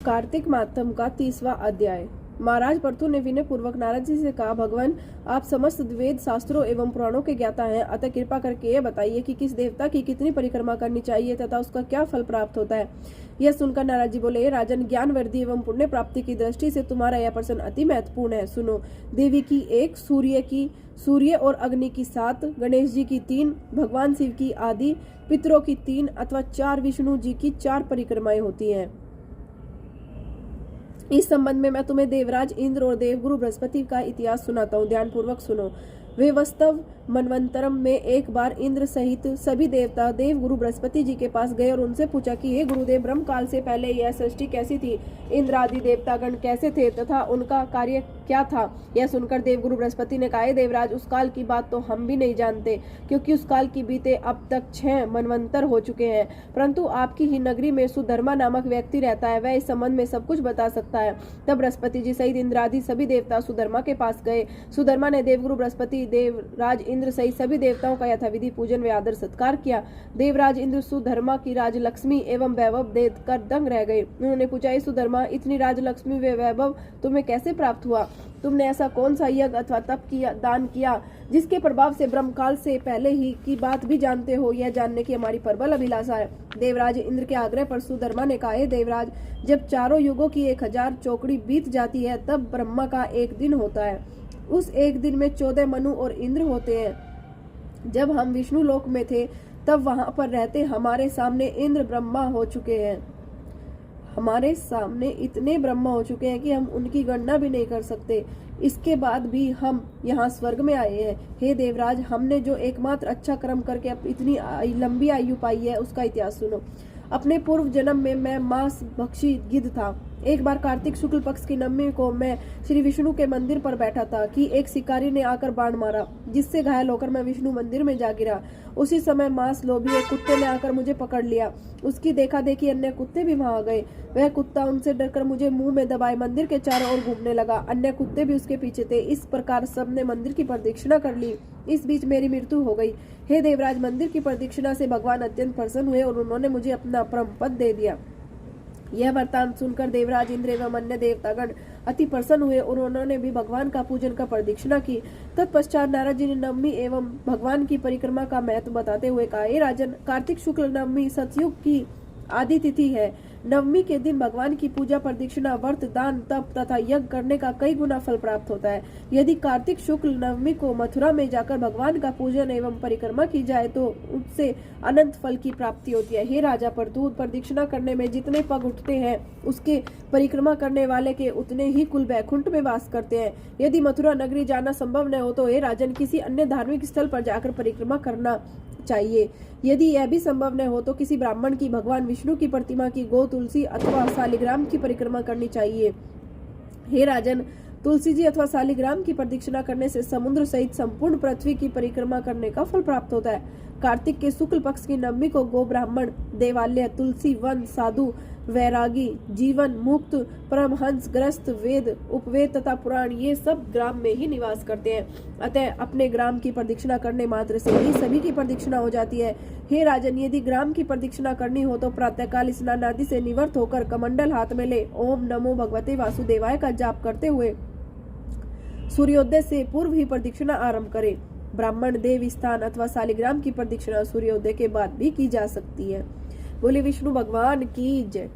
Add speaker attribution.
Speaker 1: कार्तिक मातम का 30वां अध्याय। महाराज पृथु ने विनय पूर्वक नारद जी से कहा, भगवान आप समस्त वेद शास्त्रों एवं पुराणों के ज्ञाता हैं, अतः कृपा करके यह बताइए कि किस देवता की कितनी परिक्रमा करनी चाहिए तथा उसका क्या फल प्राप्त होता है। यह सुनकर नारद जी बोले, राजन, ज्ञान वृद्धि एवं पुण्य प्राप्ति की दृष्टि से तुम्हारा यह प्रश्न अति महत्वपूर्ण है। सुनो, देवी की 1, सूर्य और अग्नि की 7, गणेश जी की 3, भगवान शिव की आदि, पितरों की 3 अथवा 4, विष्णु जी की 4 परिक्रमाएं होती हैं। इस संबंध में मैं तुम्हें देवराज इंद्र और देवगुरु बृहस्पति का इतिहास सुनाता हूँ, ध्यान पूर्वक सुनो। वे वास्तव मनवंतरम में एक बार इंद्र सहित सभी देवता देवगुरु बृहस्पति जी के पास गए और उनसे पूछा कि हे गुरुदेव, ब्रह्म काल से पहले यह सृष्टि कैसी थी, इंद्र आदि देवतागण कैसे थे तथा उनका कार्य क्या था। यह सुनकर देवगुरु बृहस्पति ने कहा, देवराज, उस काल की बात तो हम भी नहीं जानते, क्योंकि उस काल की बीते अब तक 6 मनवंतर हो चुके हैं, परंतु आपकी ही नगरी में सुधर्मा नामक व्यक्ति रहता है, वह इस संबंध में सब कुछ बता सकता है। तब बृहस्पति जी सहित इंद्र आदि सभी देवता सुधर्मा के पास गए। सुधर्मा ने देवगुरु बृहस्पति, देवराज इंद्र सहित सभी देवताओं का यथाविधि पूजन व आदर सत्कार किया। देवराज इंद्र सुधर्मा की राजलक्ष्मी एवं वैभव देख कर दंग रह गए। उन्होंने पूछा, सुधर्मा, इतनी राजलक्ष्मी व वैभव तुम्हें कैसे प्राप्त हुआ? तुमने ऐसा कौन सा यज्ञ अथवा तप किया, दान किया, जिसके प्रभाव से ब्रह्मकाल से पहले ही की बात भी जानते हो? यह जानने की हमारी प्रबल अभिलाषा है। देवराज इंद्र के आग्रह पर सुधर्मा ने कहा, देवराज, जब चारों युगों की 1000 चौकड़ी बीत जाती है तब ब्रह्मा का एक दिन होता है। उस एक दिन में 14 मनु और इंद्र होते हैं। जब हम विष्णु लोक में थे तब वहां पर रहते हमारे सामने इंद्र ब्रह्मा हो चुके हैं। हमारे सामने इतने ब्रह्मा हो चुके हैं कि हम उनकी गणना भी नहीं कर सकते। इसके बाद भी हम यहाँ स्वर्ग में आए हैं। हे देवराज, हमने जो एकमात्र अच्छा कर्म करके अब इतनी लंबी आयु पाई है उसका इतिहास सुनो। अपने पूर्व जन्म में मैं मांस भक्षी गिद्ध था। एक बार कार्तिक शुक्ल पक्ष की नवमी को मैं श्री विष्णु के मंदिर पर बैठा था कि एक शिकारी ने आकर बाण मारा, जिससे घायल होकर मैं विष्णु मंदिर में जा गिरा। उसी समय मांस लोभी एक कुत्ते ने आकर मुझे पकड़ लिया। उसकी देखा देखी अन्य कुत्ते भी वहां आ गए। वह कुत्ता उनसे डरकर मुझे मुंह में दबाए मंदिर के चारों ओर घूमने लगा। अन्य कुत्ते भी उसके पीछे थे। इस प्रकार सबने मंदिर की प्रदक्षिणा कर ली। इस बीच मेरी मृत्यु हो गई। हे देवराज, मंदिर की प्रदक्षिणा से भगवान अत्यंत प्रसन्न हुए और उन्होंने मुझे अपना परम पद दे दिया। यह वृत्तांत सुनकर देवराज इंद्र एवं अन्य देवतागण अति प्रसन्न हुए और उन्होंने भी भगवान का पूजन का प्रदक्षिणा की। तत्पश्चात नारद जी ने नवमी एवं भगवान की परिक्रमा का महत्व बताते हुए कहा, हे राजन, कार्तिक शुक्ल नवमी सतयुग की आदि तिथि है। नवमी के दिन भगवान की पूजा, प्रदक्षिणा, व्रत, दान, तप तथा यज्ञ करने का कई गुना फल प्राप्त होता है। यदि कार्तिक शुक्ल नवमी को मथुरा में जाकर भगवान का पूजन एवं परिक्रमा की जाए तो उससे अनंत फल की प्राप्ति होती है। हे राजा पृथु, प्रदक्षिणा करने में जितने पग उठते हैं उसके परिक्रमा करने वाले के उतने ही कुल वैकुंठ में वास करते हैं। यदि मथुरा नगरी जाना संभव न हो तो हे राजन, किसी अन्य धार्मिक स्थल पर जाकर परिक्रमा करना चाहिए। यदि यह भी संभव न हो तो किसी ब्राह्मण की भगवान विष्णु की प्रतिमा की गो, तुलसी अथवा शालिग्राम की परिक्रमा करनी चाहिए। हे राजन, तुलसी जी अथवा शालिग्राम की प्रदक्षिणा करने से समुद्र सहित संपूर्ण पृथ्वी की परिक्रमा करने का फल प्राप्त होता है। कार्तिक के शुक्ल पक्ष की नवमी को गो ब्राह्मण, देवालय, तुलसी वन, साधु, वैरागी, जीवन मुक्त, परमहंस, ग्रस्त, वेद, उपवेद तथा पुराण, ये सब ग्राम में ही निवास करते हैं। अतः अपने ग्राम की प्रदक्षिणा करने मात्र से ही सभी की प्रदक्षिणा हो जाती है। हे राजन, यदि ग्राम की प्रदक्षिणा करनी हो तो प्रातःकाल स्नान आदि से निवृत्त होकर कमंडल हाथ में ले ओम नमो भगवते वासुदेवाय का जाप करते हुए सूर्योदय से पूर्व ही प्रदक्षिणा आरंभ करे। ब्राह्मण, देव स्थान अथवा शालिग्राम की प्रदक्षिणा सूर्योदय के बाद भी की जा सकती है। बोले विष्णु भगवान की जय।